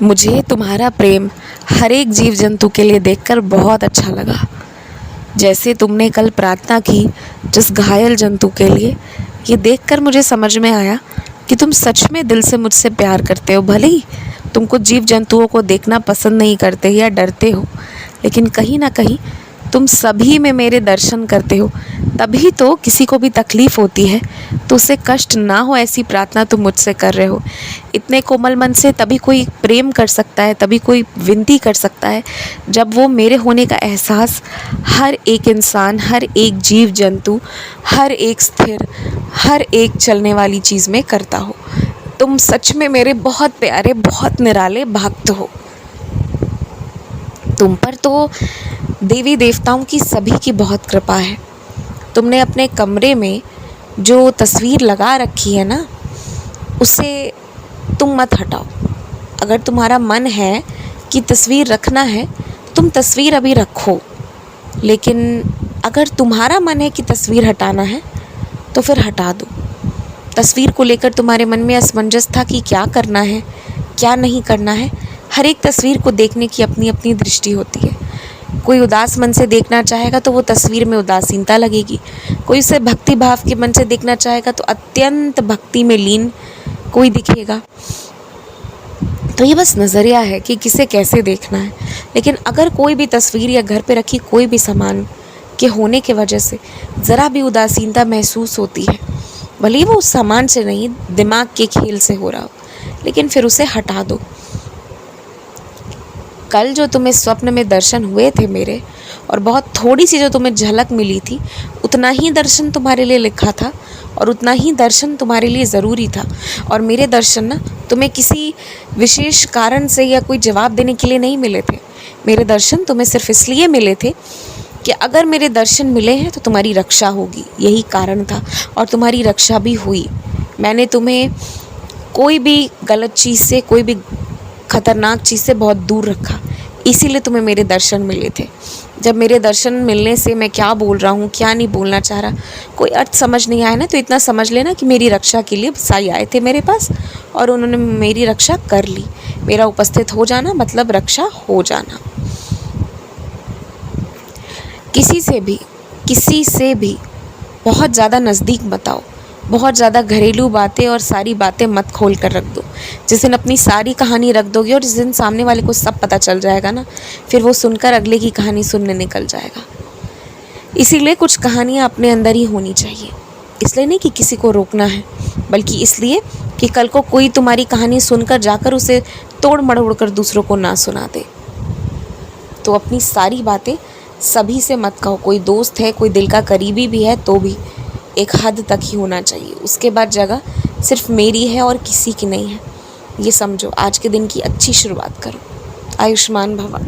मुझे तुम्हारा प्रेम हर एक जीव जंतु के लिए देखकर बहुत अच्छा लगा। जैसे तुमने कल प्रार्थना की जिस घायल जंतु के लिए, ये देखकर मुझे समझ में आया कि तुम सच में दिल से मुझसे प्यार करते हो। भले ही तुम कुछ जीव जंतुओं को देखना पसंद नहीं करते या डरते हो, लेकिन कहीं ना कहीं तुम सभी में मेरे दर्शन करते हो। तभी तो किसी को भी तकलीफ़ होती है तो उसे कष्ट ना हो, ऐसी प्रार्थना तुम मुझसे कर रहे हो। इतने कोमल मन से तभी कोई प्रेम कर सकता है, तभी कोई विनती कर सकता है जब वो मेरे होने का एहसास हर एक इंसान, हर एक जीव जंतु, हर एक स्थिर, हर एक चलने वाली चीज़ में करता हो। तुम सच में मेरे बहुत प्यारे, बहुत निराले भक्त हो। तुम पर तो देवी देवताओं की सभी की बहुत कृपा है। तुमने अपने कमरे में जो तस्वीर लगा रखी है ना, उसे तुम मत हटाओ। अगर तुम्हारा मन है कि तस्वीर रखना है, तुम तस्वीर अभी रखो। लेकिन अगर तुम्हारा मन है कि तस्वीर हटाना है तो फिर हटा दो। तस्वीर को लेकर तुम्हारे मन में असमंजस था कि क्या करना है, क्या नहीं करना है। हर एक तस्वीर को देखने की अपनी अपनी दृष्टि होती है। कोई उदास मन से देखना चाहेगा तो वो तस्वीर में उदासीनता लगेगी। कोई उसे भक्ति भाव के मन से देखना चाहेगा तो अत्यंत भक्ति में लीन कोई दिखेगा। तो ये बस नज़रिया है कि किसे कैसे देखना है। लेकिन अगर कोई भी तस्वीर या घर पे रखी कोई भी सामान के होने के वजह से ज़रा भी उदासीनता महसूस होती है, भले ही वो उस सामान से नहीं, दिमाग के खेल से हो रहा हो, लेकिन फिर उसे हटा दो। कल जो तुम्हें स्वप्न में दर्शन हुए थे मेरे, और बहुत थोड़ी सी जो तुम्हें झलक मिली थी, उतना ही दर्शन तुम्हारे लिए लिखा था और उतना ही दर्शन तुम्हारे लिए ज़रूरी था। और मेरे दर्शन ना तुम्हें किसी विशेष कारण से या कोई जवाब देने के लिए नहीं मिले थे। मेरे दर्शन तुम्हें सिर्फ इसलिए मिले थे कि अगर मेरे दर्शन मिले हैं तो तुम्हारी रक्षा होगी, यही कारण था। और तुम्हारी रक्षा भी हुई। मैंने तुम्हें कोई भी गलत चीज़ से, कोई भी खतरनाक चीज़ से बहुत दूर रखा, इसीलिए तुम्हें मेरे दर्शन मिले थे। जब मेरे दर्शन मिलने से मैं क्या बोल रहा हूँ, क्या नहीं बोलना चाह रहा, कोई अर्थ समझ नहीं आया ना, तो इतना समझ लेना कि मेरी रक्षा के लिए साईं आए थे मेरे पास और उन्होंने मेरी रक्षा कर ली। मेरा उपस्थित हो जाना मतलब रक्षा हो जाना। किसी से भी बहुत ज़्यादा नज़दीक मत आओ। बहुत ज़्यादा घरेलू बातें और सारी बातें मत खोल कर रख दो। जिस दिन अपनी सारी कहानी रख दोगे और जिस दिन सामने वाले को सब पता चल जाएगा ना, फिर वो सुनकर अगले की कहानी सुनने निकल जाएगा। इसीलिए कुछ कहानियाँ अपने अंदर ही होनी चाहिए। इसलिए नहीं कि किसी को रोकना है, बल्कि इसलिए कि कल को कोई तुम्हारी कहानी सुनकर जाकर उसे तोड़ मरोड़ कर दूसरों को ना सुना दे। तो अपनी सारी बातें सभी से मत कहो। कोई दोस्त है, कोई दिल का करीबी भी है, तो भी एक हद तक ही होना चाहिए। उसके बाद जगह सिर्फ मेरी है और किसी की नहीं है। ये समझो। आज के दिन की अच्छी शुरुआत करो। आयुष्मान भवा।